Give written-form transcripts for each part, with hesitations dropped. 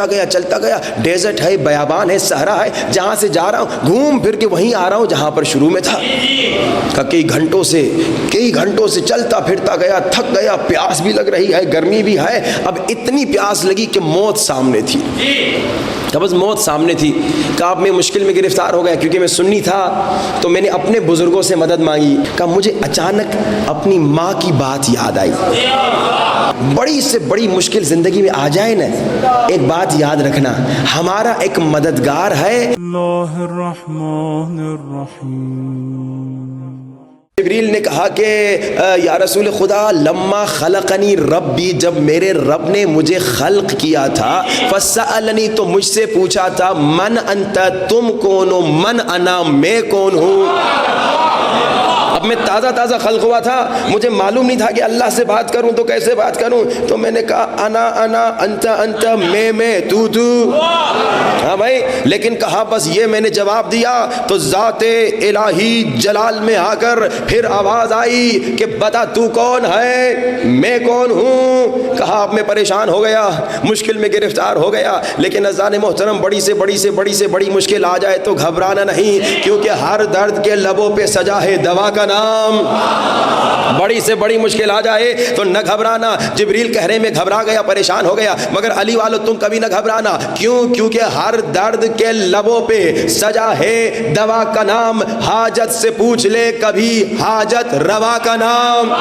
چلتا گیا، ڈیزرٹ ہے، بیابان ہے، صحرا ہے، جہاں سے جا رہا ہوں گھوم پھر کے وہیں آ رہا ہوں جہاں پر شروع میں تھا۔ کئی گھنٹوں سے چلتا پھرتا گیا، تھک گیا، پیاس بھی لگ رہی ہے، گرمی بھی ہے، اب اتنی پیاس لگی کہ موت سامنے تھی، بس موت سامنے تھی۔ کہا اب میں مشکل میں گرفتار ہو گیا، کیونکہ میں سنی تھا تو میں نے اپنے بزرگوں سے مدد مانگی۔ کہا مجھے اچانک اپنی ماں کی بات یاد آئی۔ بڑی سے بڑی مشکل زندگی میں آ جائے نا، ایک بات یاد رکھنا، ہمارا ایک مددگار ہے۔ اللہ الرحمن الرحیم۔ جبریل نے کہا کہ یا رسول خدا لما خلقنی ربی، جب میرے رب نے مجھے خلق کیا تھا، فسألنی تو مجھ سے پوچھا تھا، من انت، تم کون ہو، من انا، میں کون ہوں۔ اب میں تازہ خلق ہوا تھا، مجھے معلوم نہیں تھا کہ اللہ سے بات کروں تو کیسے بات کروں، تو میں نے کہا انا انت، میں، تو۔ ہاں بھائی، لیکن کہا بس یہ میں نے جواب دیا تو ذات الہی جلال میں آ کر پھر آواز آئی کہ بتا تو کون ہے، میں کون ہوں۔ کہا اب میں پریشان ہو گیا، مشکل میں گرفتار ہو گیا، لیکن اذان محترم بڑی سے بڑی مشکل آ جائے تو گھبرانا نہیں، کیونکہ ہر درد کے لبوں پہ سجا ہے دوا کا نام۔ بڑی سے بڑی مشکل آ جائے تو نہ گھبرانا۔ جبریل کہنے میں گھبرا گیا، پریشان ہو گیا، مگر علی والو تم کبھی نہ گھبرانا، کیونکہ ہر درد کے لبوں پہ سجا ہے دوا کا نام۔ حاجت سے پوچھ لے کبھی حاجت روا کا نام۔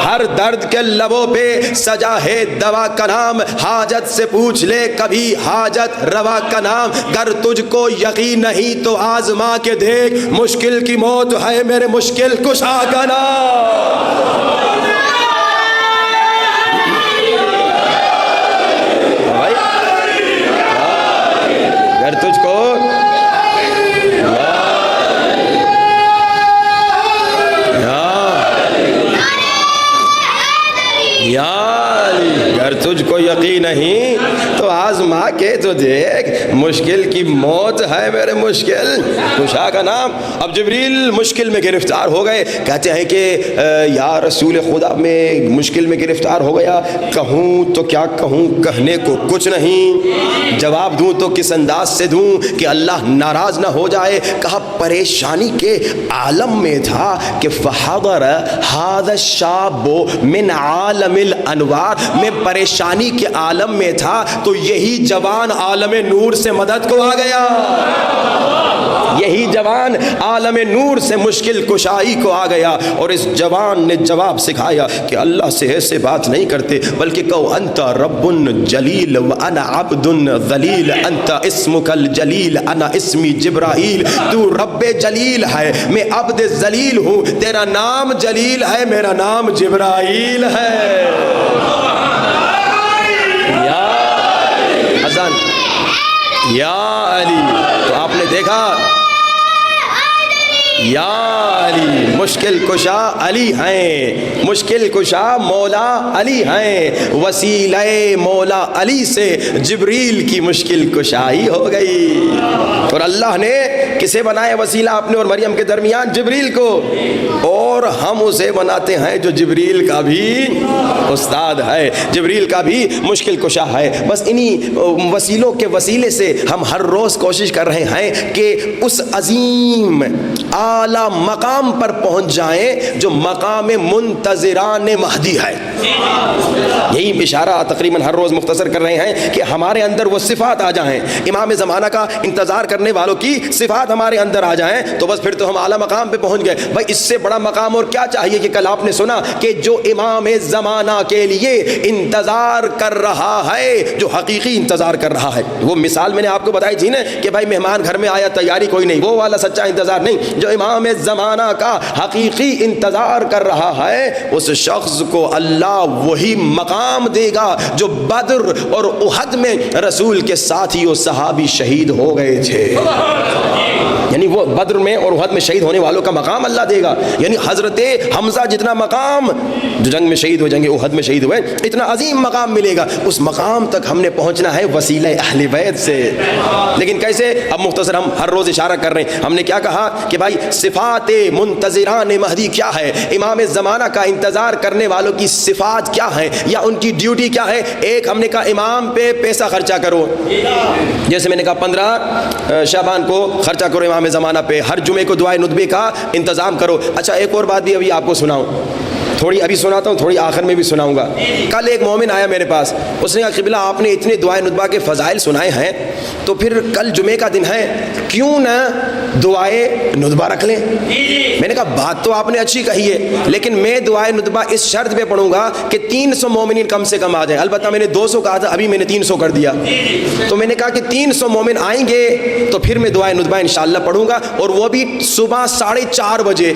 ہر درد کے لبوں پہ سجا ہے دوا کا نام، حاجت سے پوچھ لے کبھی حاجت روا کا نام۔ گر تجھ کو یقین نہیں تو آزما کے دیکھ، مشکل کی موت ہے میرے مشکل کشا کا نام۔ گر تجھ کو گر تجھ کو یقین نہیں تو آزما کے تو دیکھ، مشکل کی موت ہے میرے مشکل کشا کا نام۔ اب جبریل مشکل میں گرفتار ہو گئے، کہتے ہیں کہ یا رسول خدا میں مشکل میں گرفتار ہو گیا، کہوں تو کیا کہوں، کہنے کو کچھ نہیں، جواب دوں تو کس انداز سے دوں کہ اللہ ناراض نہ ہو جائے۔ کہا پریشانی کے عالم میں تھا کہ فحضر هذا الشاب من عالم الانوار، میں پریشانی کے عالم میں تھا تو یہی جوان عالم نور سے مدد کو آ گیا، یہی جوان عالم نور سے مشکل کشائی کو آ گیا، اور اس جوان نے جواب سکھایا کہ اللہ سے ایسے بات نہیں کرتے، بلکہ کہو انت رب جلیل وانا عبد ذلیل، انت اسمک الجلیل انا اسمی جبرائیل، تو رب جلیل ہے میں عبد ذلیل ہوں، تیرا نام جلیل ہے میرا نام جبرائیل ہے۔ یا علی، تو آپ نے دیکھا یا علی، مشکل کشا علی ہیں، مشکل کشا مولا علی ہیں، وسیلہ مولا علی سے جبریل کی مشکل کشائی ہو گئی، اور اللہ نے کسے بنایا وسیلہ اپنے اور مریم کے درمیان؟ جبریل کو، اور ہم اسے بناتے ہیں جو جبریل کا بھی استاد ہے، جبریل کا بھی مشکل کشا ہے۔ بس انہی وسیلوں کے وسیلے سے ہم ہر روز کوشش کر رہے ہیں کہ اس عظیم اعلیٰ مقام پر پہنچ جائیں جو مقام منتظران مہدی ہے۔ یہی اشارہ تقریباً ہر روز مختصر کر رہے ہیں کہ ہمارے اندر وہ صفات آ جائیں، امام زمانہ کا انتظار کرنے والوں کی صفات ہمارے اندر آ جائیں تو بس پھر تو ہم اعلیٰ مقام پہ پہنچ گئے۔ بھائی اس سے بڑا مقام اور کیا چاہیے؟ کہ کل آپ نے سنا کہ جو امام زمانہ کے لیے انتظار کر رہا ہے، جو حقیقی انتظار کر رہا ہے، وہ مثال میں نے آپ کو بتائی تھی نا کہ بھائی مہمان گھر میں آیا، تیاری کوئی نہیں، وہ والا سچا انتظار نہیں، جو امام زمانہ کا حقیقی انتظار کر رہا ہے، اس شخص کو اللہ وہی مقام دے گا جو بدر اور احد میں رسول کے ساتھی و صحابی شہید ہو گئے تھے۔ یعنی وہ بدر میں اور احد میں شہید ہونے والوں کا مقام اللہ دے گا. یعنی حضرت حمزہ جتنا مقام جو جنگ میں شہید ہوئے, جنگ احد میں شہید ہوئے, اتنا عظیم مقام ملے گا. اس مقام تک ہم نے پہنچنا ہے وسیلہ اہل بیت سے. لیکن کیسے؟ اب مختصر ہم ہر روز اشارہ کر رہے ہیں. ہم نے کیا کہا کہ بھائی صفات منتظران مہدی کیا ہے, امام زمانہ کا انتظار کرنے والوں کی صفات کیا ہے یا ان کی ڈیوٹی کیا ہے. ایک ہم نے کہا امام پہ پیسہ خرچہ کرو, جیسے میں نے کہا 15 شعبان کو خرچہ کرو امام زمانہ پہ, ہر جمعے کو دعائے ندبے کا انتظام کرو. اچھا ایک اور بات بھی ابھی آپ کو سناؤں, تھوڑی ابھی سناتا ہوں, تھوڑی آخر میں بھی سناؤں گا. کل ایک مومن آیا میرے پاس, اس نے کہا قبلہ آپ نے اتنے دعائے ندبہ کے فضائل سنائے ہیں, تو پھر کل جمعے کا دن ہے, کیوں نہ دعائے ندبہ رکھ لیں. میں نے کہا بات تو آپ نے اچھی کہی ہے, لیکن میں دعائے ندبہ اس شرط پہ پڑھوں گا کہ 300 مومنین کم سے کم آ جائیں. البتہ میں نے 200 کہا تھا, ابھی میں نے 300 کر دیا. تو میں نے کہا کہ 300 مومن آئیں گے تو پھر میں دعائے ندبہ انشاءاللہ پڑھوں گا, اور وہ بھی صبح 4:30 بجے.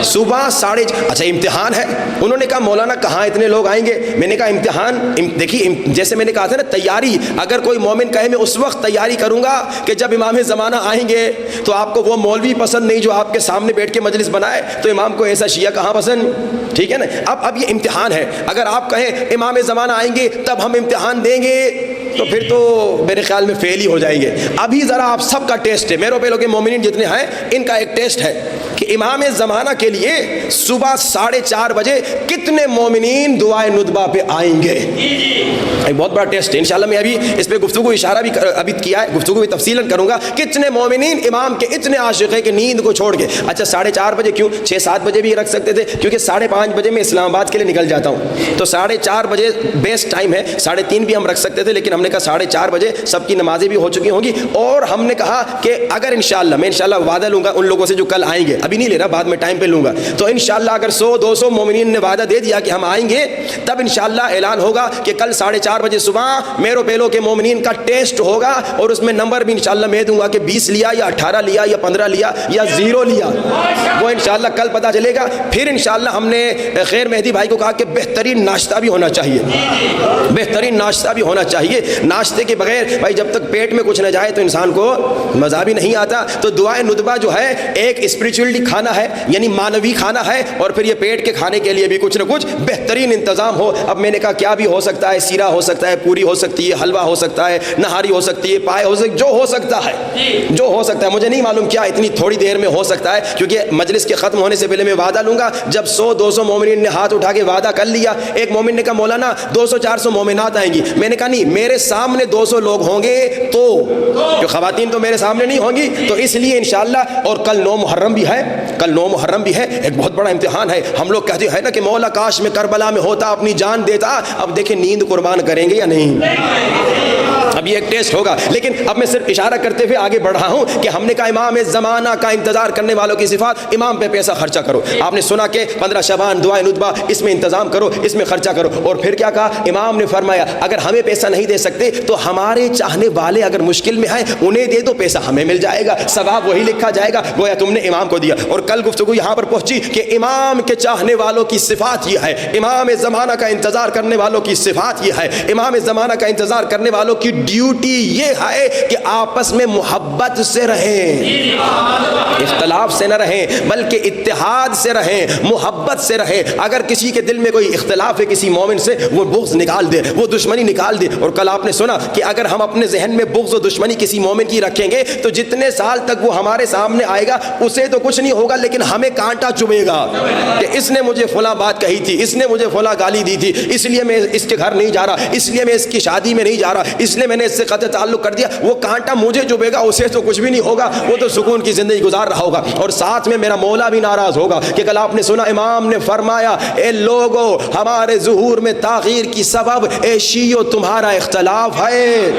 صبح 4:30. اچھا امتحان ہے. انہوں نے کہا مولانا کہاں اتنے لوگ آئیں گے. میں نے کہا امتحان دیکھیے, جیسے میں نے کہا تھا نا تیاری, اگر کوئی مومن کہے میں اس وقت تیاری کروں گا کہ جب امام زمانہ آئیں گے, تو آپ کو وہ مولوی پسند نہیں جو آپ کے سامنے بیٹھ کے مجلس بنائے, تو امام کو ایسا شیعہ کہاں پسند. ٹھیک ہے نا. اب یہ امتحان ہے. اگر آپ کہیں امام زمانہ آئیں گے تب ہم امتحان دیں گے, تو پھر تو میرے خیال میں فیل ہی ہو جائیں گے. ابھی ذرا آپ سب کا ٹیسٹ ہے, میرے پہلوں کے مومنین جتنے ہیں ان کا ایک ٹیسٹ ہے کہ امام زمانہ کے لیے صبح 4:30 بجے کتنے مومنین دعائے ندبہ پہ آئیں گے. ایک بہت بڑا ٹیسٹ ہے. انشاءاللہ میں ابھی اس پہ گفتگو اشارہ بھی ابھی کیا ہے, گفتگو بھی تفصیلاً کروں گا. کتنے مومنین امام کے اتنے عاشق ہیں کہ نیند کو چھوڑ کے, اچھا 4:30 بجے کیوں, 6-7 بجے بھی رکھ سکتے تھے, کیونکہ 5:30 بجے میں اسلام آباد کے لیے نکل جاتا ہوں, تو 4:30 بجے بیسٹ ٹائم ہے. 3:30 بھی ہم رکھ سکتے تھے, لیکن ہم نے کہا 4:30 بجے سب کی نمازیں بھی ہو چکی ہوں گی. اور ہم نے کہا کہ اگر انشاءاللہ, میں انشاءاللہ وعدہ لوں گا ان لوگوں سے جو کل آئیں گے, ابھی نہیں لے رہا, بعد میں ٹائم پہ لوں گا, تو انشاءاللہ اگر 100-200 مومنین نے وعدہ دے دیا کہ ہم آئیں گے, تب انشاءاللہ اعلان ہوگا کہ کل 4:30 بجے صبح میرو پیلو کے مومنین کا ٹیسٹ ہوگا, اور اس میں نمبر بھی انشاءاللہ میں دوں گا کہ 20 لیا یا 18 لیا یا 15 لیا یا 0 لیا, وہ انشاءاللہ کل پتہ چلے گا. پھر انشاءاللہ ہم نے خیر مہدی بھائی کو کہا کہ بہترین ناشتہ بھی ہونا چاہیے, بہترین ناشتہ بھی ہونا چاہیے. ناشتے کے بغیر بھائی جب تک پیٹ میں کچھ نہ جائے تو انسان کو مزہ بھی نہیں آتا. تو دعائے ندبہ جو ہے ایک اسپریچولی کھانا ہے, یعنی مانوی کھانا ہے, اور پھر یہ پیٹ کے کھانے کے لیے بھی کچھ نہ کچھ بہترین انتظام ہو. اب میں نے کہا کیا بھی ہو سکتا ہے, سیرا ہو سکتا ہے, پوری ہو سکتی ہے, حلوہ ہو سکتا ہے, نہاری ہو سکتی ہے, پائے ہو سکتی, جو ہو سکتا ہے, جو ہو سکتا ہے. مجھے نہیں معلوم کیا اتنی تھوڑی دیر میں ہو سکتا ہے, کیونکہ مجلس کے ختم ہونے سے پہلے میں وعدہ لوں گا. جب 100-200 مومنین نے ہاتھ اٹھا کے وعدہ کر لیا, ایک مومن نے کہا مولانا 200-400 مومنات آئیں گی. میں نے کہا نہیں, میرے سامنے 200 لوگ ہوں گے, تو جو خواتین تو میرے سامنے نہیں ہوں گی, تو اس لیے انشاءاللہ. اور کل 9 محرم بھی ہے, کل 9 محرم بھی ہے, ایک بہت بڑا امتحان ہے. ہم لوگ کہتے ہیں نا کہ مولا کاش میں کربلا میں ہوتا, اپنی جان دیتا. اب دیکھیں نیند قربان کریں گے یا نہیں, اب یہ ایک ٹیسٹ ہوگا. لیکن اب میں صرف اشارہ کرتے ہوئے آگے بڑھ رہا ہوں کہ ہم نے کہا امام زمانہ کا انتظار کرنے والوں کی صفات, امام پہ پیسہ خرچہ کرو. آپ نے سنا کہ 15 شعبان دعائے ندبہ, اس میں انتظام کرو, اس میں خرچہ کرو. اور پھر کیا کہا امام نے فرمایا اگر ہمیں پیسہ نہیں دے سکتے تو ہمارے چاہنے والے اگر مشکل میں ہیں انہیں دے دو, پیسہ ہمیں مل جائے گا, ثواب وہی لکھا جائے گا گویا تم نے امام کو دیا. اور کل گفتگو یہاں پر پہنچی کہ امام کے چاہنے والوں کی صفات یہ ہے, امام زمانہ کا انتظار کرنے والوں کی صفات یہ ہے, امام زمانہ کا انتظار کرنے والوں کی ڈیوٹی یہ ہے کہ آپس میں محبت سے رہیں, اختلاف سے نہ رہیں بلکہ اتحاد سے رہیں, محبت سے رہیں. اگر کسی کے دل میں کوئی اختلاف ہے کسی مومن سے, وہ بغض نکال دے, وہ دشمنی نکال دے. اور کل آپ نے سنا کہ اگر ہم اپنے ذہن میں بغض و دشمنی کسی مومن کی رکھیں گے تو جتنے سال تک وہ ہمارے سامنے آئے گا اسے تو کچھ نہیں ہوگا, لیکن ہمیں کانٹا چبھے گا کہ اس نے مجھے فلاں بات کہی تھی, اس نے مجھے فلاں گالی دی تھی, اس لیے میں اس کے گھر نہیں جا رہا, اس لیے میں اس کی شادی میں نہیں جا رہا, اس لیے میں نے اس سے قطع تعلق کر دیا. وہ کانٹا مجھے چبھے گا, اسے تو کچھ بھی نہیں ہوگا, وہ تو سکون کی زندگی گزار رہا ہوگا. اور ساتھ میں میرا مولا بھی ناراض ہوگا کہ کل آپ نے سنا امام نے فرمایا اے لوگو ہمارے ظہور میں تاخیر کی سبب اے شیعو تمہارا اختلاف ہے.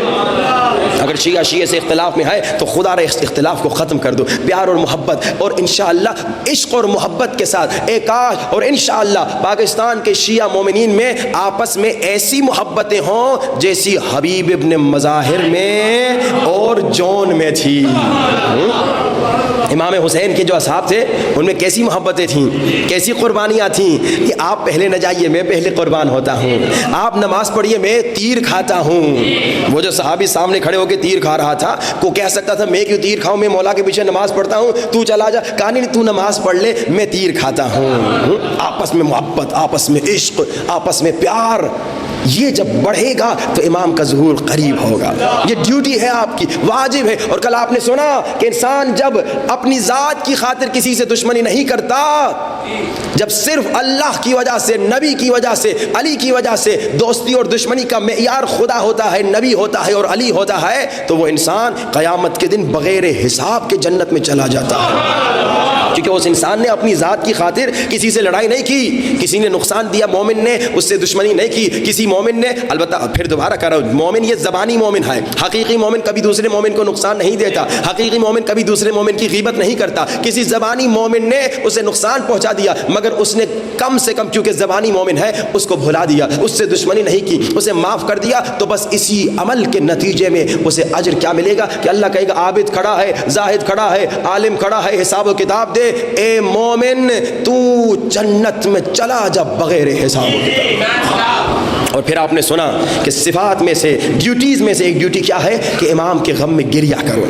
اگر شیعہ سے اختلاف میں ہے تو خدا رے اختلاف کو ختم کر دو, پیار اور محبت اور انشاءاللہ عشق اور محبت کے ساتھ ایک آج. اور انشاءاللہ پاکستان کے شیعہ مومنین میں آپس میں ایسی محبتیں ہوں جیسی حبیب ابن مظاہر میں اور جون میں تھی. امام حسین کے جو اصحاب تھے ان میں کیسی محبتیں تھیں، کیسی قربانیاں تھیں کہ آپ پہلے نہ جائیے میں پہلے قربان ہوتا ہوں، آپ نماز پڑھیے میں تیر کھاتا ہوں۔ وہ جو صحابی سامنے کھڑے ہو کے تیر کھا رہا تھا کو کہہ سکتا تھا میں کیوں تیر کھاؤں، میں مولا کے پیچھے نماز پڑھتا ہوں، تو چلا جا، کہا نہیں تو نماز پڑھ لے میں تیر کھاتا ہوں۔ آپس میں محبت، آپس میں عشق، آپس میں پیار، یہ جب بڑھے گا تو امام کا ظہور قریب ہوگا۔ یہ ڈیوٹی ہے آپ کی، واجب ہے۔ اور کل آپ نے سنا کہ انسان جب اپنی ذات کی خاطر کسی سے دشمنی نہیں کرتا، جب صرف اللہ کی وجہ سے، نبی کی وجہ سے، علی کی وجہ سے دوستی اور دشمنی کا معیار خدا ہوتا ہے، نبی ہوتا ہے اور علی ہوتا ہے، تو وہ انسان قیامت کے دن بغیر حساب کے جنت میں چلا جاتا ہے، کیونکہ اس انسان نے اپنی ذات کی خاطر کسی سے لڑائی نہیں کی، کسی نے نقصان دیا مومن نے اس سے دشمنی نہیں کی، کسی مومن نے، البتہ پھر دوبارہ کر رہا ہوں، مومن یہ زبانی مومن ہے، حقیقی مومن کبھی دوسرے مومن کو نقصان نہیں دیتا، حقیقی مومن کبھی دوسرے مومن کی غیبت نہیں کرتا۔ کسی زبانی مومن نے اسے نقصان پہنچا دیا مگر اس نے کم سے کم چونکہ زبانی مومن ہے اس کو بھلا دیا، اس سے دشمنی نہیں کی، اسے معاف کر دیا، تو بس اسی عمل کے نتیجے میں اسے اجر کیا ملے گا کہ اللہ کہے گا عابد کھڑا ہے، زاہد کھڑا ہے، عالم کھڑا ہے، حساب و کتاب دے، اے مومن تو جنت میں چلا جا بغیر حساب و کتاب۔ اور پھر آپ نے سنا کہ صفات میں سے، ڈیوٹیز میں سے ایک ڈیوٹی کیا ہے کہ امام کے غم میں گریہ کرو،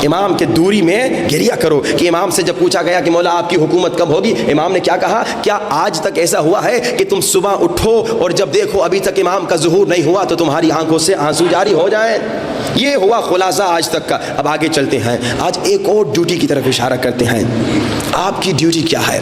امام کے دوری میں گریہ کرو۔ کہ امام سے جب پوچھا گیا کہ مولا آپ کی حکومت کب ہوگی، امام نے کیا کہا، کیا آج تک ایسا ہوا ہے کہ تم صبح اٹھو اور جب دیکھو ابھی تک امام کا ظہور نہیں ہوا تو تمہاری آنکھوں سے آنسو جاری ہو جائیں؟ یہ ہوا خلاصہ آج تک کا۔ اب آگے چلتے ہیں، آج ایک اور ڈیوٹی کی طرف اشارہ کرتے ہیں۔ آپ کی ڈیوٹی کیا ہے؟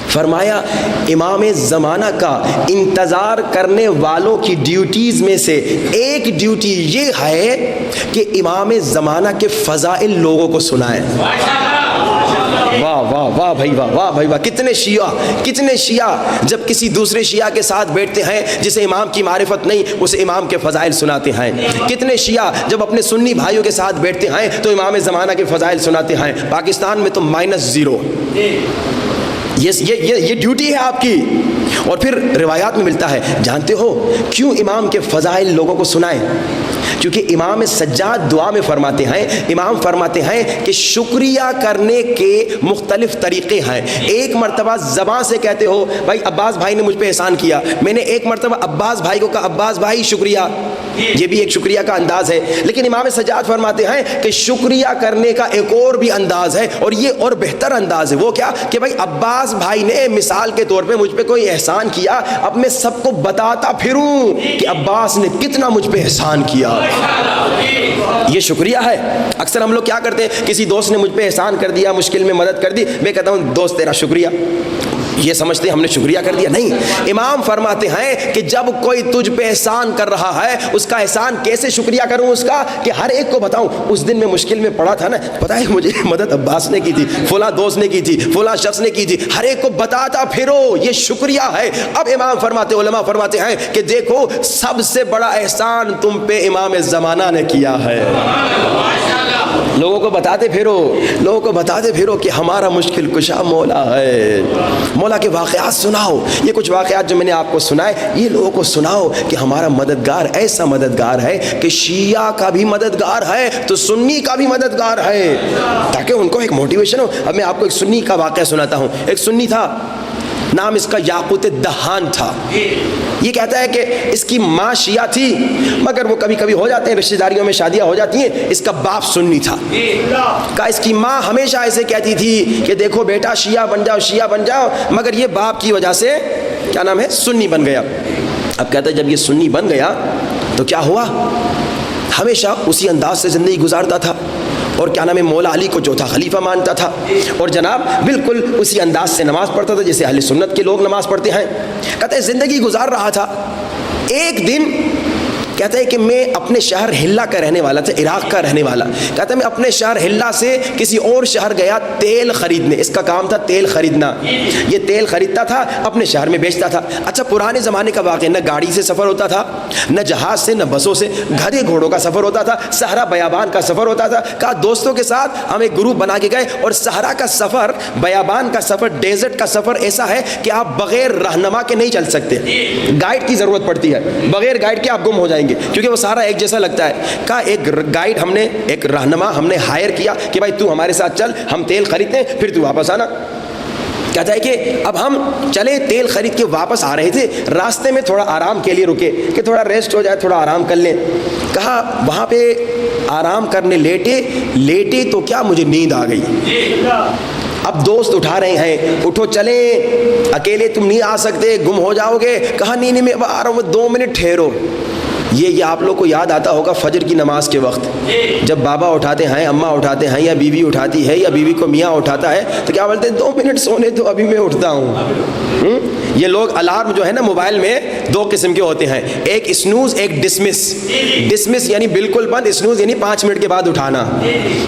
فرمایا امام زمانہ کا انتظار کرنے والوں کی ڈیوٹیز میں سے ایک ڈیوٹی یہ ہے کہ امام زمانہ کے فضائل لوگوں کو سنائیں۔ واہ واہ واہ بھائی واہ، واہ بھائی واہ، کتنے شیعہ جب کسی دوسرے شیعہ کے ساتھ بیٹھتے ہیں جسے امام کی معرفت نہیں اسے امام کے فضائل سناتے ہیں۔ کتنے شیعہ جب اپنے سنی بھائیوں کے ساتھ بیٹھتے ہیں تو امام زمانہ کے فضائل سناتے ہیں۔ پاکستان میں تو -0۔ یہ ڈیوٹی ہے آپ کی۔ اور پھر روایات میں ملتا ہے، جانتے ہو کیوں امام کے فضائل لوگوں کو سنائیں؟ کیونکہ امام سجاد دعا میں فرماتے ہیں، امام فرماتے ہیں کہ شکریہ کرنے کے مختلف طریقے ہیں۔ ایک مرتبہ زبان سے کہتے ہو بھائی عباس بھائی نے مجھ پہ احسان کیا، میں نے ایک مرتبہ عباس بھائی کو کہا عباس بھائی شکریہ، یہ بھی ایک شکریہ کا انداز ہے۔ لیکن امام سجاد فرماتے ہیں کہ شکریہ کرنے کا ایک اور بھی انداز ہے، اور یہ اور بہتر انداز ہے۔ وہ کیا کہ بھائی عباس بھائی نے مثال کے طور پہ مجھ پہ کوئی احسان کیا، اب میں سب کو بتاتا پھروں کہ عباس نے کتنا مجھ پہ احسان کیا۔ یہ شکریہ ہے۔ اکثر ہم لوگ کیا کرتے ہیں، کسی دوست نے مجھ پہ احسان کر دیا، مشکل میں مدد کر دی، میں کہتا ہوں دوست تیرا شکریہ، یہ سمجھتے ہیں ہم نے شکریہ کر دیا۔ نہیں، امام فرماتے ہیں کہ جب کوئی تجھ پہ احسان کر رہا ہے اس کا احسان کیسے شکریہ کروں اس کا، کہ ہر ایک کو بتاؤں اس دن میں مشکل میں پڑا تھا نا، پتہ ہے مجھے مدد عباس نے کی تھی، فلاں دوست نے کی تھی، فلاں شخص نے کی تھی، ہر ایک کو بتاتا پھرو، یہ شکریہ ہے۔ اب امام فرماتے، علماء فرماتے ہیں کہ دیکھو سب سے بڑا احسان تم پہ امام زمانہ نے کیا ہے۔ لوگوں کو بتاتے پھرو کہ ہمارا مشکل کشا مولا ہے۔ مولا کے واقعات سناؤ، یہ کچھ واقعات جو میں نے آپ کو سنائے یہ لوگوں کو سناؤ کہ ہمارا مددگار ایسا مددگار ہے کہ شیعہ کا بھی مددگار ہے تو سنی کا بھی مددگار ہے، تاکہ ان کو ایک موٹیویشن ہو۔ اب میں آپ کو ایک سنی کا واقعہ سناتا ہوں۔ ایک سنی تھا، نام اس کا یاقوت دہان تھا۔ یہ کہتا ہے کہ اس کی ماں شیعہ تھی مگر وہ کبھی کبھی ہو جاتے ہیں رشتہ داریوں میں شادیاں ہو جاتی ہیں، اس کا باپ سنی تھا۔ کہا اس کی ماں ہمیشہ ایسے کہتی تھی کہ دیکھو بیٹا شیعہ بن جاؤ، مگر یہ باپ کی وجہ سے کیا نام ہے سنی بن گیا۔ اب کہتا ہے جب یہ سنی بن گیا تو کیا ہوا، ہمیشہ اسی انداز سے زندگی گزارتا تھا اور کیا نام ہے مولا علی کو چوتھا خلیفہ مانتا تھا، اور جناب بالکل اسی انداز سے نماز پڑھتا تھا جیسے اہل سنت کے لوگ نماز پڑھتے ہیں۔ کہتے ہیں زندگی گزار رہا تھا، ایک دن کہتا ہے کہ میں اپنے شہر ہلا کا رہنے والا تھا، عراق کا رہنے والا۔ کہتا ہے میں اپنے شہر ہلا سے کسی اور شہر گیا تیل خریدنے، اس کا کام تھا تیل خریدنا، یہ تیل خریدتا تھا اپنے شہر میں بیچتا تھا۔ اچھا پرانے زمانے کا واقعہ، نہ گاڑی سے سفر ہوتا تھا، نہ جہاز سے، نہ بسوں سے، گدھے گھوڑوں کا سفر ہوتا تھا، صحرا بیابان کا سفر ہوتا تھا۔ کہا دوستوں کے ساتھ ہم ایک گروپ بنا کے گئے اور صحرا کا سفر، بیابان کا سفر، ڈیزرٹ کا سفر ایسا ہے کہ آپ بغیر رہنما کے نہیں چل سکتے، گائیڈ کی ضرورت پڑتی ہے، بغیر گائیڈ کے آپ گم ہو جائیں گے۔ جائیں گے کیونکہ وہ سارا ایک جیسا لگتا ہے. کہا ایک گائیڈ ہم نے, ایک رہنما ہم نے ہائر کیا کہ بھائی تو ہمارے ساتھ چل, ہم تیل خریدتے ہیں پھر تو واپس آنا. کہتا ہے کہ اب ہم چلے, تیل خرید کے واپس آ رہے تھے, راستے میں تھوڑا آرام کے لیے رکے کہ تھوڑا ریسٹ ہو جائے, تھوڑا آرام کر لیں. کہا وہاں پہ آرام کرنے لیٹے تو کیا مجھے نیند آ گئی. اب دوست اٹھا رہے ہیں, اٹھو چلیں, اکیلے تم نہیں آ سکتے, گم ہو جاؤ گے. کہا نہیں میں اب آ رہا ہوں, 2 منٹ ٹھہرو. یہ آپ لوگ کو یاد آتا ہوگا فجر کی نماز کے وقت جب بابا اٹھاتے ہیں, اماں اٹھاتے ہیں, یا بیوی اٹھاتی ہے, یا بیوی کو میاں اٹھاتا ہے تو کیا بولتے ہیں 2 منٹ سونے تو ابھی میں اٹھتا ہوں. یہ لوگ الارم جو ہے نا موبائل میں 2 قسم کے ہوتے ہیں, ایک اسنوز, ایک ڈسمس. ڈسمس یعنی بالکل بند, اسنوز یعنی 5 منٹ کے بعد اٹھانا.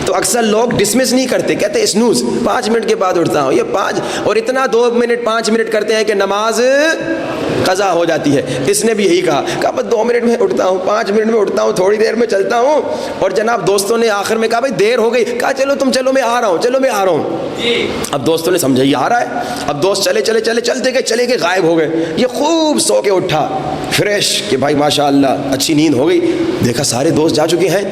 تو اکثر لوگ ڈسمس نہیں کرتے, کہتے اسنوز 5 منٹ کے بعد اٹھتا ہوں. یہ 5 اور اتنا 2 منٹ 5 منٹ کرتے ہیں کہ نماز قضا ہو جاتی ہے. اس نے بھی یہی کہا بس 2 منٹ میں اٹھتا ہوں, 5 منٹ میں اٹھتا ہوں, تھوڑی دیر میں چلتا ہوں. اور جناب دوستوں نے آخر میں کہا بھائی دیر ہو گئی, کہا چلو تم چلو میں آ رہا ہوں, چلو میں آ رہا ہوں. اب دوستوں نے سمجھا یہ آ رہا ہے. اب دوست چلے گئے غائب ہو گئے. یہ خوب سو کے اٹھا فریش کہ بھائی ماشاء اللہ اچھی نیند ہو گئی. دیکھا سارے دوست جا چکے ہیں.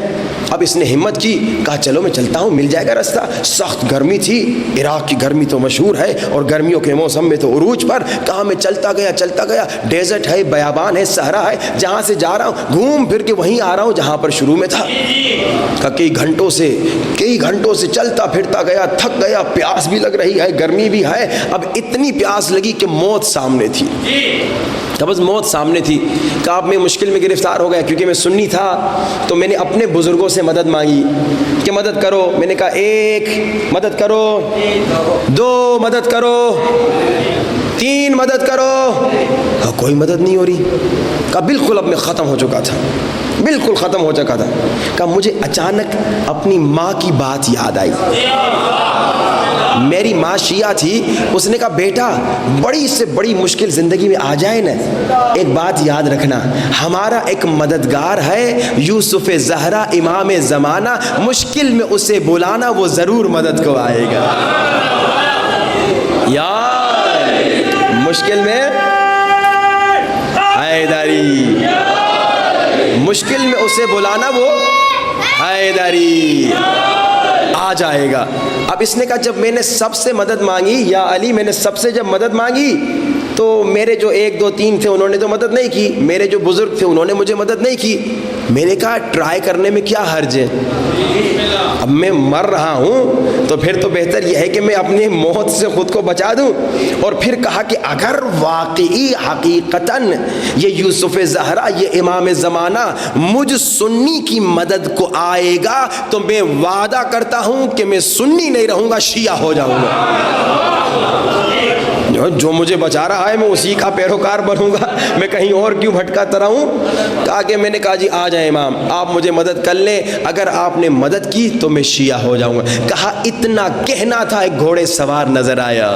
اب اس نے ہمت کی, کہا چلو میں چلتا ہوں, مل جائے گا راستہ. سخت گرمی تھی, عراق کی گرمی تو مشہور ہے, اور گرمیوں کے موسم میں تو عروج پر. کہا میں چلتا گیا, ڈیزرٹ ہے, بیابان ہے, صحرا ہے, جہاں سے جا رہا ہوں گھوم پھر کے وہیں آ رہا ہوں جہاں پر شروع میں تھا. کہا کئی گھنٹوں سے چلتا پھرتا گیا, تھک گیا, پیاس بھی لگ رہی ہے, گرمی بھی ہے. اب اتنی پیاس لگی کہ موت سامنے تھی. بس موت سامنے تھی. کہا اب میں مشکل میں گرفتار ہو گیا, کیونکہ میں سنی تھا تو میں نے اپنے بزرگوں سے مدد مانگی کہ مدد کرو. میں نے کہا 1 مدد کرو, 2 مدد کرو, 3 مدد کرو. کوئی مدد نہیں ہو رہی. کہا بالکل اب میں ختم ہو چکا تھا, بالکل ختم ہو چکا تھا. کہا مجھے اچانک اپنی ماں کی بات یاد آئی. میری ماں شیعہ تھی. اس نے کہا بیٹا بڑی سے بڑی مشکل زندگی میں آ جائے نا, ایک بات یاد رکھنا, ہمارا ایک مددگار ہے یوسف زہرا امام زمانہ, مشکل میں اسے بلانا وہ ضرور مدد کو آئے گا. یار مشکل میں حیدری, مشکل میں اسے بلانا وہ حیدری آ جائے گا. اب اس نے کہا جب میں نے سب سے مدد مانگی, یا علی میں نے سب سے جب مدد مانگی تو میرے جو 1 2 3 تھے انہوں نے تو مدد نہیں کی, میرے جو بزرگ تھے انہوں نے مجھے مدد نہیں کی. میں نے کہا ٹرائی کرنے میں کیا حرج ہے, اب میں مر رہا ہوں تو پھر تو بہتر یہ ہے کہ میں اپنی موت سے خود کو بچا دوں. اور پھر کہا کہ اگر واقعی حقیقتاً یہ یوسف زہرا, یہ امام زمانہ مجھ سنی کی مدد کو آئے گا تو میں وعدہ کرتا ہوں کہ میں سنی نہیں رہوں گا, شیعہ ہو جاؤں گا. جو مجھے بچا رہا ہے میں اسی کا پیروکار بنوں گا, میں کہیں اور کیوں بھٹکاتا رہوں. کہا کہ میں نے کہا جی آ جائیں امام, آپ مجھے مدد کر لیں, اگر آپ نے مدد کی تو میں شیعہ ہو جاؤں گا. کہا اتنا کہنا تھا, ایک گھوڑے سوار نظر آیا,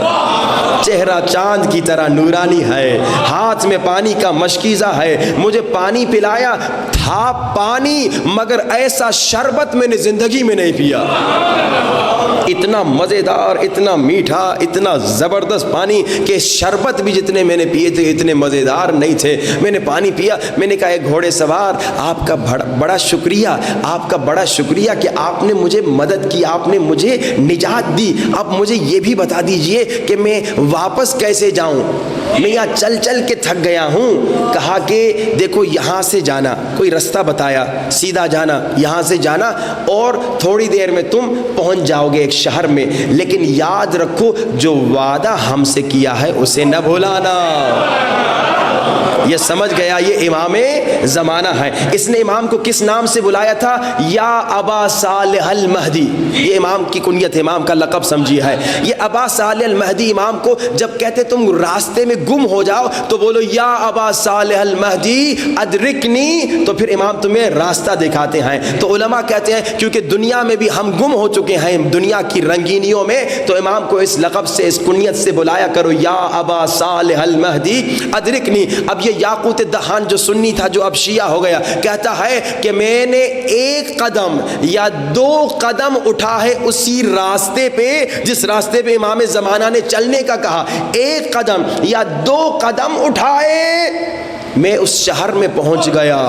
چہرہ چاند کی طرح نورانی ہے, ہاتھ میں پانی کا مشکیزہ ہے. مجھے پانی پلایا, تھا پانی مگر ایسا شربت میں نے زندگی میں نہیں پیا. اتنا مزیدار, اتنا میٹھا, اتنا زبردست پانی کہ شربت بھی جتنے میں نے پیے تھے اتنے مزیدار نہیں تھے. میں نے پانی پیا. میں نے کہا ایک گھوڑے سوار آپ کا بڑا شکریہ, آپ کا بڑا شکریہ کہ آپ نے مجھے مدد کی, آپ نے مجھے نجات دی. اب مجھے یہ بھی بتا دیجئے کہ میں واپس کیسے جاؤں, میں یہاں چل چل کے تھک گیا ہوں. کہا کہ دیکھو یہاں سے جانا, کوئی رستہ بتایا, سیدھا جانا, یہاں سے جانا اور تھوڑی دیر میں تم پہنچ جاؤ گے ایک شہر میں, لیکن یاد رکھو جو وعدہ ہم سے کیا ہے اسے نہ بھولانا. یہ سمجھ گیا یہ امام زمانہ ہے. اس نے امام کو کس نام سے بلایا تھا, یا ابا صالح المہدی. یہ امام کی کنیت ہے, امام کا لقب سمجھیے ہے. یہ ابا صالح المہدی امام کو جب کہتے تم راستے میں گم ہو جاؤ تو بولو یا ابا صالح المہدی ادرکنی, تو پھر امام تمہیں راستہ دکھاتے ہیں. تو علماء کہتے ہیں کیونکہ دنیا میں بھی ہم گم ہو چکے ہیں دنیا کی رنگینیوں میں, تو امام کو اس لقب سے, اس کنیت سے بلایا کرو, یا ابا صالح المہدی ادرکنی. اب یہ یاقوت دہان جو سنی تھا, جو اب شیعہ ہو گیا, کہتا ہے کہ میں نے 1 قدم یا 2 قدم اٹھا ہے اسی راستے پہ جس راستے پہ امام زمانہ نے چلنے کا کہا. 1 قدم یا 2 قدم اٹھائے میں اس شہر میں پہنچ گیا،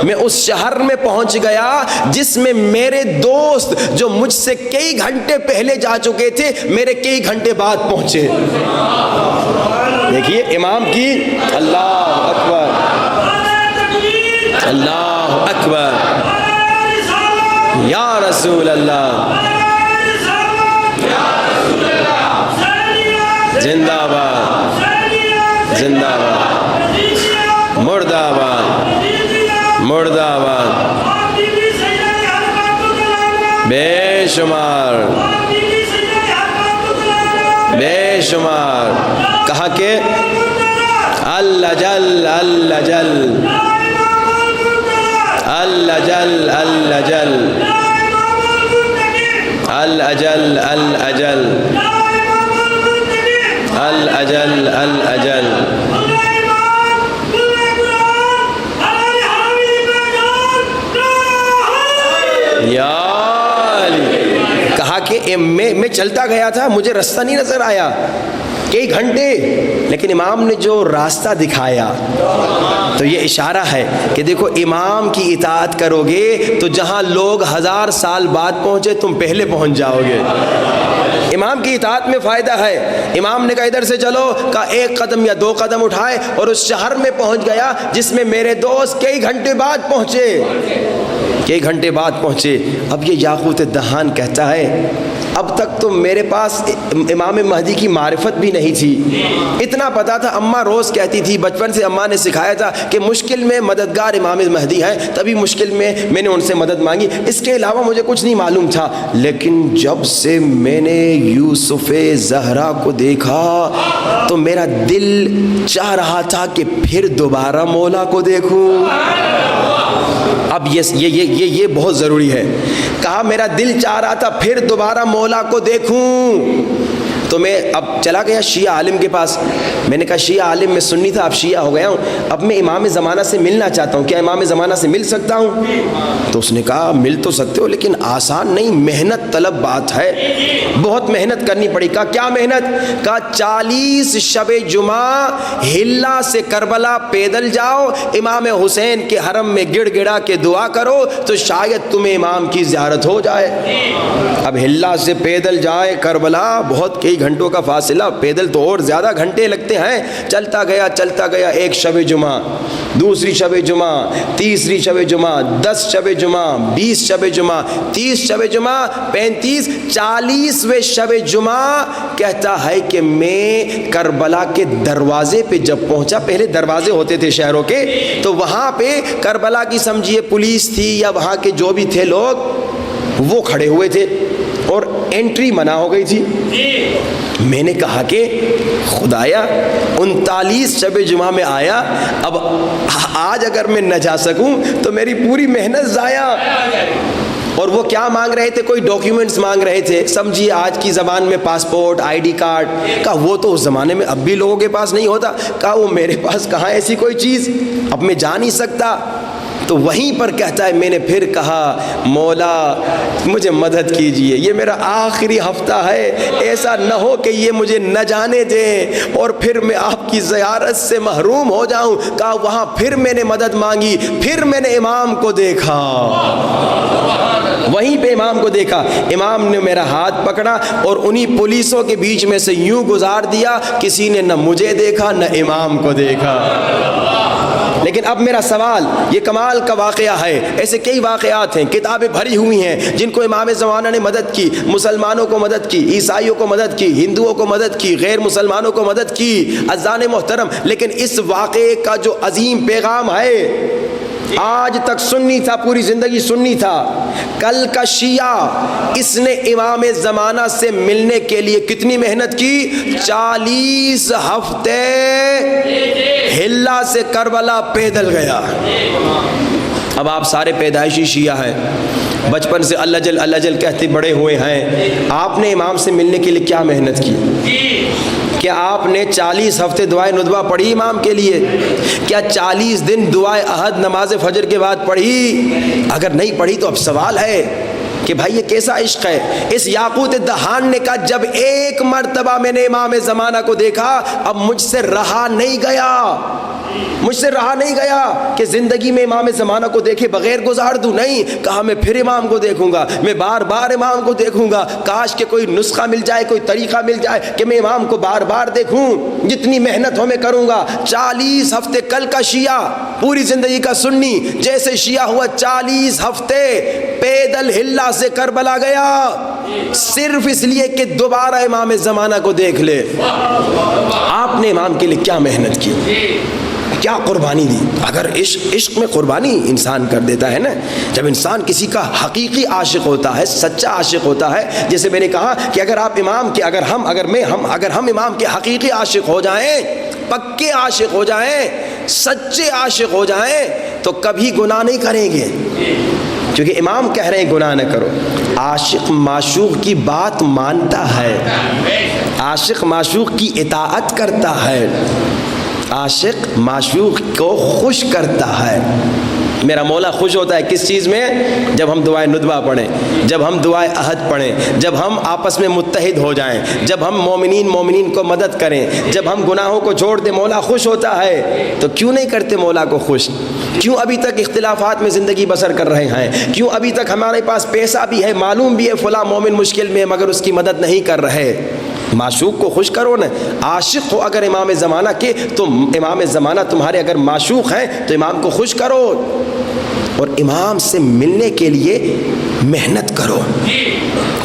میں اس شہر میں پہنچ گیا جس میں میرے دوست جو مجھ سے کئی گھنٹے پہلے جا چکے تھے میرے کئی گھنٹے بعد پہنچے۔ دیکھیے امام کی، اللہ اکبر، اللہ اکبر، یا رسول اللہ، زندہ باد، زندہ باد، مردہ آباد، مردہ آباد، بے شمار، بے شمار۔ کہا کہ اللہ جل، اللہ جل، اللہ جل، اللہ جل، الأجل الأجل الأجل الأجل۔ یا علی، کہا کہ میں چلتا گیا تھا، مجھے راستہ نہیں نظر آیا کئی گھنٹے، لیکن امام نے جو راستہ دکھایا تو یہ اشارہ ہے کہ دیکھو امام کی اطاعت کرو گے تو جہاں لوگ 1000 سال بعد پہنچے تم پہلے پہنچ جاؤ گے۔ امام کی اطاعت میں فائدہ ہے۔ امام نے کہا ادھر سے چلو، کہا 1 قدم یا 2 قدم اٹھائے اور اس شہر میں پہنچ گیا جس میں میرے دوست کئی گھنٹے بعد پہنچے، کئی گھنٹے بعد پہنچے۔ اب یہ یاقوت دہان کہتا ہے اب تک تو میرے پاس امام مہدی کی معرفت بھی نہیں تھی، اتنا پتا تھا، اماں روز کہتی تھی، بچپن سے اماں نے سکھایا تھا کہ مشکل میں مددگار امام مہدی ہے، تبھی مشکل میں نے ان سے مدد مانگی، اس کے علاوہ مجھے کچھ نہیں معلوم تھا۔ لیکن جب سے میں نے یوسف زہرا کو دیکھا تو میرا دل چاہ رہا تھا کہ پھر دوبارہ مولا کو دیکھوں۔ اب یہ بہت ضروری ہے۔ کہا میرا دل چاہ رہا تھا پھر دوبارہ مولا کو دیکھوں، تو میں اب چلا گیا شیعہ عالم کے پاس۔ میں نے کہا شیعہ عالم میں سنی تھا، اب شیعہ ہو گیا ہوں، اب میں امام زمانہ سے ملنا چاہتا ہوں، کیا امام زمانہ سے مل سکتا ہوں؟ تو اس نے کہا مل تو سکتے ہو لیکن آسان نہیں، محنت طلب بات ہے، بہت محنت کرنی پڑی۔ کہا کیا محنت؟ کہا 40 شب جمعہ ہلا سے کربلا پیدل جاؤ، امام حسین کے حرم میں گڑ گڑا کے دعا کرو تو شاید تمہیں امام کی زیارت ہو جائے۔ اب ہلا سے پیدل جائے کربلا، بہت کئی گھنٹوں کا فاصلہ، پیدل تو اور زیادہ گھنٹے لگتے ہیں۔ چلتا گیا 1 شب جمعہ، دوسری شب جمعہ، تیسری شب جمعہ، 10 شب جمعہ، 20 شب جمعہ، 30 شب جمعہ، 35، 40ویں شب جمعہ کہتا ہے کہ میں کربلا کے دروازے پہ جب پہنچا، پہلے دروازے ہوتے تھے شہروں کے، تو وہاں پہ کربلا کی سمجھیے پولیس تھی یا وہاں کے جو بھی تھے لوگ وہ کھڑے ہوئے تھے اور انٹری منع ہو گئی تھی۔ میں نے کہا کہ خدایا 39 شب جمعہ میں آیا، اب آج اگر میں نہ جا سکوں تو میری پوری محنت ضائع۔ اور وہ کیا مانگ رہے تھے؟ کوئی ڈاکیومنٹس مانگ رہے تھے، سمجھیے آج کی زبان میں پاسپورٹ، ID کارڈ۔ کہا وہ تو اس زمانے میں اب بھی لوگوں کے پاس نہیں ہوتا۔ کہا وہ میرے پاس کہاں ایسی کوئی چیز، اب میں جا نہیں سکتا۔ تو وہیں پر کہتا ہے میں نے پھر کہا مولا مجھے مدد کیجئے، یہ میرا آخری ہفتہ ہے، ایسا نہ ہو کہ یہ مجھے نہ جانے دیں اور پھر میں آپ کی زیارت سے محروم ہو جاؤں۔ کہا وہاں پھر میں نے مدد مانگی، پھر میں نے امام کو دیکھا، وہیں پہ امام کو دیکھا۔ امام نے میرا ہاتھ پکڑا اور انہی پولیسوں کے بیچ میں سے یوں گزار دیا، کسی نے نہ مجھے دیکھا نہ امام کو دیکھا۔ لیکن اب میرا سوال، یہ کمال کا واقعہ ہے، ایسے کئی واقعات ہیں، کتابیں بھری ہوئی ہیں جن کو امام زمانہ نے مدد کی، مسلمانوں کو مدد کی، عیسائیوں کو مدد کی، ہندوؤں کو مدد کی، غیر مسلمانوں کو مدد کی۔ عزیزان محترم، لیکن اس واقعے کا جو عظیم پیغام ہے، آج تک سنی تھا، پوری زندگی سنی تھا، کل کا شیعہ اس نے امام زمانہ سے ملنے کے لیے کتنی محنت کی؟ 40 ہفتے ہلا سے کربلا پیدل گیا۔ اب آپ سارے پیدائشی شیعہ ہیں، بچپن سے اللہ جل اللہ جل کہتے بڑے ہوئے ہیں، آپ نے امام سے ملنے کے لیے کیا محنت کی؟ کیا آپ نے 40 ہفتے دعائے ندوہ پڑھی امام کے لیے؟ کیا 40 دن دعائے احد نماز فجر کے بعد پڑھی؟ اگر نہیں پڑھی تو اب سوال ہے کہ بھائی یہ کیسا عشق ہے؟ اس یاقوت دہان نے کہا جب ایک مرتبہ میں نے امام زمانہ کو دیکھا اب مجھ سے رہا نہیں گیا، مجھ سے رہا نہیں گیا کہ زندگی میں امام زمانہ کو دیکھے بغیر گزار دوں، نہیں، کہا میں پھر امام کو دیکھوں گا، میں بار بار امام کو دیکھوں گا، کاش کہ کوئی نسخہ مل جائے، کوئی طریقہ مل جائے کہ میں امام کو بار بار دیکھوں، جتنی محنت ہو میں کروں گا۔ 40 ہفتے کل کا شیعہ، پوری زندگی کا سنی، جیسے شیعہ ہوا 40 ہفتے پیدل ہلا سے کربلا گیا، صرف اس لیے کہ دوبارہ امام زمانہ کو دیکھ لے۔ آپ نے امام کے لیے کیا محنت کی، کیا قربانی دی؟ اگر عشق میں قربانی انسان کر دیتا ہے نا، جب انسان کسی کا حقیقی عاشق ہوتا ہے، سچا عاشق ہوتا ہے، جیسے میں نے کہا کہ اگر آپ امام کے، اگر ہم امام کے حقیقی عاشق ہو جائیں، پکے عاشق ہو جائیں، سچے عاشق ہو جائیں، تو کبھی گناہ نہیں کریں گے، کیونکہ امام کہہ رہے ہیں گناہ نہ کرو۔ عاشق معشوق کی بات مانتا ہے، عاشق معشوق کی اطاعت کرتا ہے، عاشق معشوق کو خوش کرتا ہے۔ میرا مولا خوش ہوتا ہے کس چیز میں؟ جب ہم دعائے ندبہ پڑھیں، جب ہم دعائے عہد پڑھیں، جب ہم آپس میں متحد ہو جائیں، جب ہم مومنین کو مدد کریں، جب ہم گناہوں کو چھوڑ دیں، مولا خوش ہوتا ہے۔ تو کیوں نہیں کرتے مولا کو خوش؟ کیوں ابھی تک اختلافات میں زندگی بسر کر رہے ہیں؟ کیوں ابھی تک ہمارے پاس پیسہ بھی ہے، معلوم بھی ہے فلاں مومن مشکل میں، مگر اس کی مدد نہیں کر رہے؟ معشوق کو خوش کرو نا۔ عاشق ہو اگر امام زمانہ کے، تو امام زمانہ تمہارے اگر معشوق ہیں تو امام کو خوش کرو، اور امام سے ملنے کے لیے محنت کرو،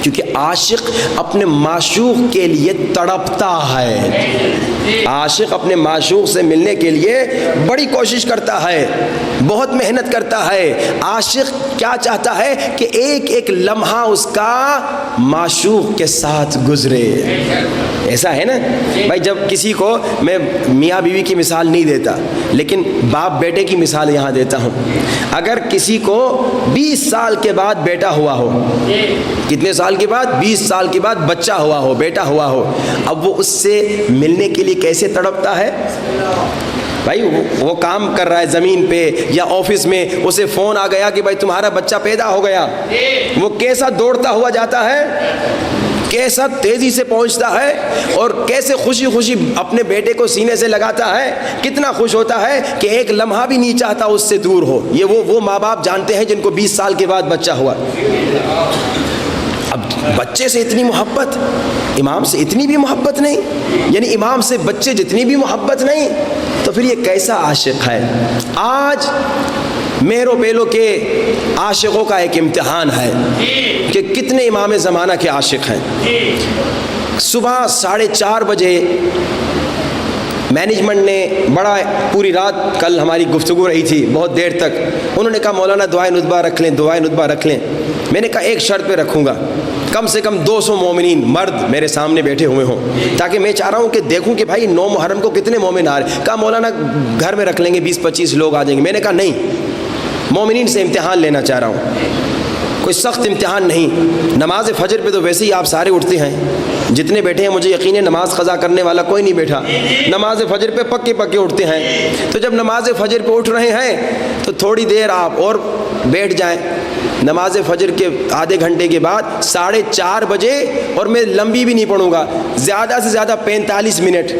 کیونکہ عاشق اپنے معشوق کے لیے تڑپتا ہے، عاشق اپنے معشوق سے ملنے کے لیے بڑی کوشش کرتا ہے، بہت محنت کرتا ہے۔ عاشق کیا چاہتا ہے کہ ایک ایک لمحہ اس کا معشوق کے ساتھ گزرے۔ ایسا ہے نا بھائی، جب کسی کو، میں میاں بیوی کی مثال نہیں دیتا، لیکن باپ بیٹے کی مثال یہاں دیتا ہوں۔ اگر کسی کو 20 سال کے بعد بیٹا ہوا ہو، کتنے سال کے بعد؟ 20 سال کے بعد بچہ ہوا ہو، بیٹا ہوا ہو، اب وہ اس سے ملنے کے لیے کیسے تڑپتا ہے بھائی؟ وہ کام کر رہا ہے زمین پہ یا آفس میں، اسے فون آ گیا کہ بھائی تمہارا بچہ پیدا ہو گیا، وہ کیسا دوڑتا ہوا جاتا ہے، کیسا تیزی سے پہنچتا ہے، اور کیسے خوشی خوشی اپنے بیٹے کو سینے سے لگاتا ہے، کتنا خوش ہوتا ہے کہ ایک لمحہ بھی نہیں چاہتا اس سے دور ہو۔ یہ وہ ماں باپ جانتے ہیں جن کو 20 سال کے بعد بچہ ہوا۔ اب بچے سے اتنی محبت، امام سے اتنی بھی محبت نہیں، یعنی امام سے بچے جتنی بھی محبت نہیں، تو پھر یہ کیسا عاشق ہے؟ آج میرو بیلو کے عاشقوں کا ایک امتحان ہے کہ کتنے امام زمانہ کے عاشق ہیں۔ صبح 4:30 بجے مینجمنٹ نے بڑا، پوری رات کل ہماری گفتگو رہی تھی بہت دیر تک، انہوں نے کہا مولانا دعائے ندبہ رکھ لیں، دعائے ندبہ رکھ لیں۔ میں نے کہا ایک شرط پہ رکھوں گا، کم سے کم 200 مومنین مرد میرے سامنے بیٹھے ہوئے ہوں، تاکہ میں چاہ رہا ہوں کہ دیکھوں کہ بھائی 9 محرم کو کتنے مومن آ رہے ہیں۔ کہا مولانا گھر میں رکھ لیں گے، 20-25 لوگ آ جائیں گے۔ میں نے کہا نہیں، مومنین سے امتحان لینا چاہ رہا ہوں، کوئی سخت امتحان نہیں۔ نماز فجر پہ تو ویسے ہی آپ سارے اٹھتے ہیں، جتنے بیٹھے ہیں مجھے یقین ہے نماز قضا کرنے والا کوئی نہیں بیٹھا، نماز فجر پہ پکے اٹھتے ہیں۔ تو جب نماز فجر پہ اٹھ رہے ہیں تو تھوڑی دیر آپ اور بیٹھ جائیں، نماز فجر کے آدھے گھنٹے کے بعد 4:30 بجے، اور میں لمبی بھی نہیں پڑھوں گا، زیادہ سے زیادہ 45 منٹ،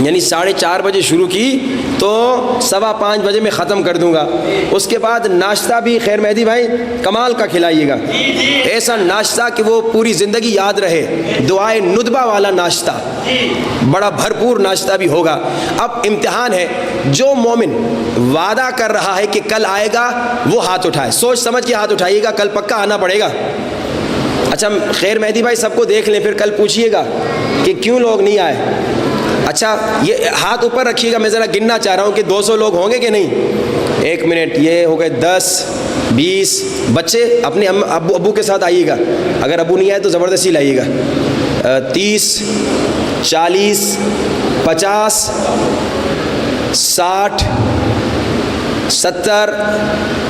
یعنی 4:30 بجے شروع کی تو 4:15 بجے میں ختم کر دوں گا۔ اس کے بعد ناشتہ بھی خیر مہدی بھائی کمال کا کھلائیے گا، ایسا ناشتہ کہ وہ پوری زندگی یاد رہے، دعائے ندبہ والا ناشتہ، بڑا بھرپور ناشتہ بھی ہوگا۔ اب امتحان ہے، جو مومن وعدہ کر رہا ہے کہ کل آئے گا وہ ہاتھ اٹھائے، سوچ سمجھ کے ہاتھ اٹھائیے گا، کل پکا آنا پڑے گا۔ اچھا خیر مہدی بھائی سب کو دیکھ لیں، پھر کل پوچھیے گا کہ کیوں لوگ نہیں آئے۔ اچھا یہ ہاتھ اوپر رکھیے گا، میں ذرا گننا چاہ رہا ہوں کہ 200 لوگ ہوں گے کہ نہیں۔ 1 منٹ، یہ ہو گئے 10 20 بچے اپنے ابو کے ساتھ آئیے گا، اگر ابو نہیں آئے تو زبردستی لائیے گا۔ 30 40 50 60 70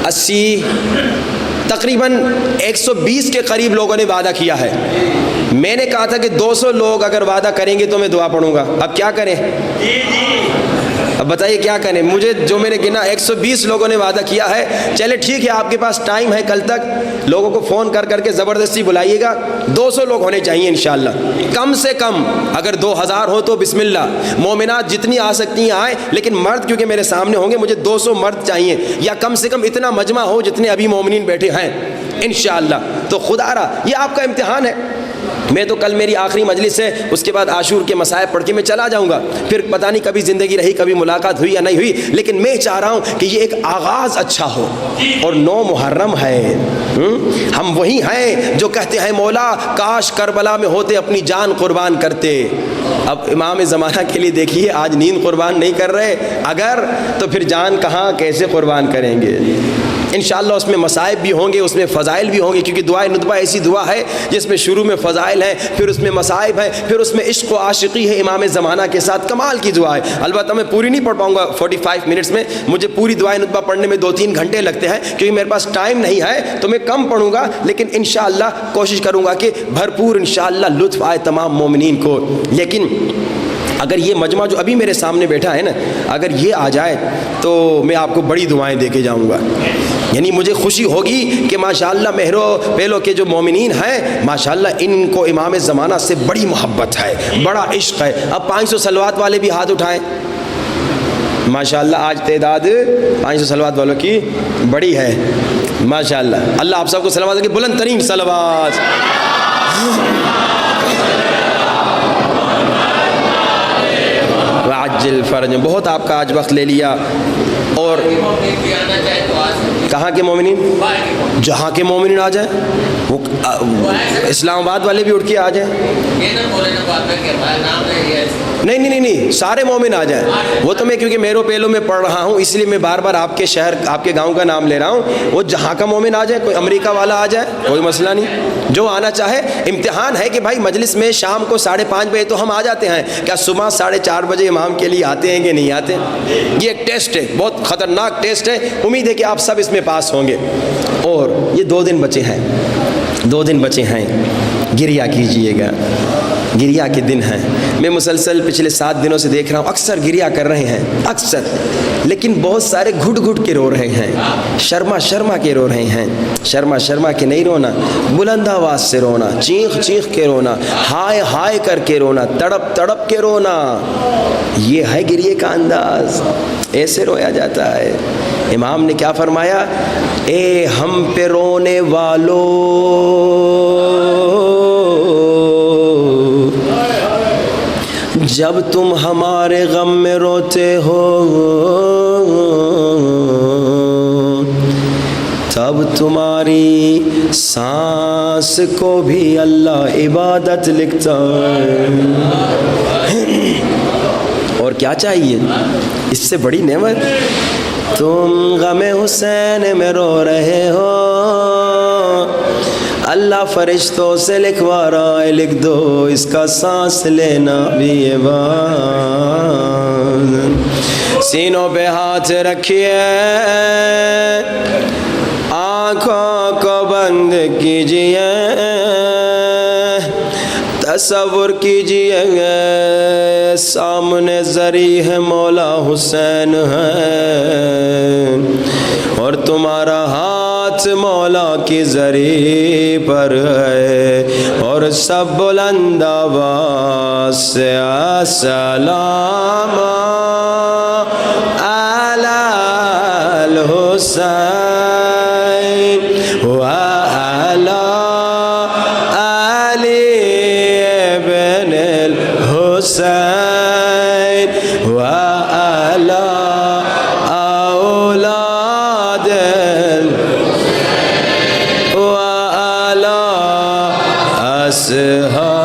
80 تقریباً 120 کے قریب لوگوں نے وعدہ کیا ہے۔ میں نے کہا تھا کہ 200 لوگ اگر وعدہ کریں گے تو میں دعا پڑھوں گا، اب کیا کریں؟ اب بتائیے کیا کریں؟ مجھے جو میں نے گنا 120 لوگوں نے وعدہ کیا ہے. چلے ٹھیک ہے، آپ کے پاس ٹائم ہے، کل تک لوگوں کو فون کر کے زبردستی بلائیے گا. 200 لوگ ہونے چاہیے انشاءاللہ، کم سے کم. اگر 2000 ہو تو بسم اللہ. مومنات جتنی آ سکتی ہیں آئیں، لیکن مرد کیونکہ میرے سامنے ہوں گے، مجھے 200 مرد چاہیے، یا کم سے کم اتنا مجمع ہو جتنے ابھی مومنین بیٹھے ہیں انشاءاللہ. تو خدا را یہ آپ کا امتحان ہے. میں تو کل میری آخری مجلس ہے، اس کے بعد عاشور کے مصائب پڑھ کے میں چلا جاؤں گا. پھر پتہ نہیں کبھی زندگی رہی، کبھی ملاقات ہوئی یا نہیں ہوئی، لیکن میں چاہ رہا ہوں کہ یہ ایک آغاز اچھا ہو. اور 9 محرم ہے، ہم وہی ہیں جو کہتے ہیں مولا کاش کربلا میں ہوتے اپنی جان قربان کرتے. اب امام زمانہ کے لیے دیکھیے آج نیند قربان نہیں کر رہے، اگر تو پھر جان کہاں کیسے قربان کریں گے؟ انشاءاللہ اس میں مصائب بھی ہوں گے، اس میں فضائل بھی ہوں گے، کیونکہ دعائے ندبہ ایسی دعا ہے جس میں شروع میں فضائل ہیں، پھر اس میں مصائب ہیں، پھر اس میں عشق و عاشقی ہے امام زمانہ کے ساتھ. کمال کی دعا ہے. البتہ میں پوری نہیں پڑھ پاؤں گا 45 منٹس میں، مجھے پوری دعائے ندبہ پڑھنے میں 2-3 گھنٹے لگتے ہیں، کیونکہ میرے پاس ٹائم نہیں ہے تو میں کم پڑھوں گا، لیکن انشاءاللہ کوشش کروں گا کہ بھرپور انشاءاللہ لطف آئے تمام مومنین کو. لیکن اگر یہ مجمع جو ابھی میرے سامنے بیٹھا ہے نا، اگر یہ آ جائے تو میں آپ کو بڑی دعائیں دے کے جاؤں گا. یعنی مجھے خوشی ہوگی کہ ماشاءاللہ مہرو پہلو کے جو مومنین ہیں ماشاءاللہ ان کو امام زمانہ سے بڑی محبت ہے، بڑا عشق ہے. اب 500 صلوات والے بھی ہاتھ اٹھائیں. ماشاءاللہ آج تعداد 500 صلوات والوں کی بڑی ہے ماشاءاللہ. اللہ آپ سب کو صلوات کی بلند ترین صلوات. وعجل فرج. بہت آپ کا آج وقت لے لیا. اور کہاں کے مومنین؟ جہاں کے مومنین آ جائیں. وہ اسلام آباد والے بھی اٹھ کے آ جائیں. نہیں سارے مومن آ جائیں. وہ تو میں کیونکہ میرو پہلو میں پڑھ رہا ہوں اس لیے میں بار بار آپ کے شہر آپ کے گاؤں کا نام لے رہا ہوں. وہ جہاں کا مومن آ جائے. کوئی امریکہ والا آ جائے کوئی مسئلہ نہیں، جو آنا چاہے. امتحان ہے کہ بھائی مجلس میں شام کو 5:30 بجے تو ہم آ جاتے ہیں، کیا صبح 4:30 بجے امام کے لیے آتے ہیں کہ نہیں آتے؟ یہ ایک ٹیسٹ ہے، بہت خطرناک ٹیسٹ ہے. امید ہے کہ آپ سب اس میں پاس ہوں گے. اور یہ 2 دن بچے ہیں، 2 دن بچے ہیں. گریہ کیجئے گا، گریہ کے دن ہیں. میں مسلسل پچھلے 7 دنوں سے دیکھ رہا ہوں اکثر گریہ کر رہے ہیں، اکثر. لیکن بہت سارے گھٹ گھٹ کے رو رہے ہیں، شرما کے رو رہے ہیں. شرما کے نہیں رونا، بلند آواز سے رونا، چیخ کے رونا، ہائے کر کے رونا، تڑپ کے رونا. یہ ہے گریہ کا انداز، ایسے رویا جاتا ہے. امام نے کیا فرمایا؟ اے ہم پہ رونے والو، جب تم ہمارے غم میں روتے ہو تب تمہاری سانس کو بھی اللہ عبادت لکھتا ہے. اور کیا چاہیے اس سے بڑی نعمت؟ تم غم حسین میں رو رہے ہو، اللہ فرشتوں سے لکھوا رہا ہے، لکھ دو اس کا سانس لینا بھی عبادت. سینوں پہ ہاتھ رکھیے، آنکھوں کو بند کیجئے، تصور کیجئے سامنے ذریح مولا حسین ہے، اور تمہارا ہاتھ مولا کی ذریح پر ہے، اور سب بلند آواز سے السلام علی الحسین وعلی علی بن الحسین وعلی اولاد وعلی اصحاب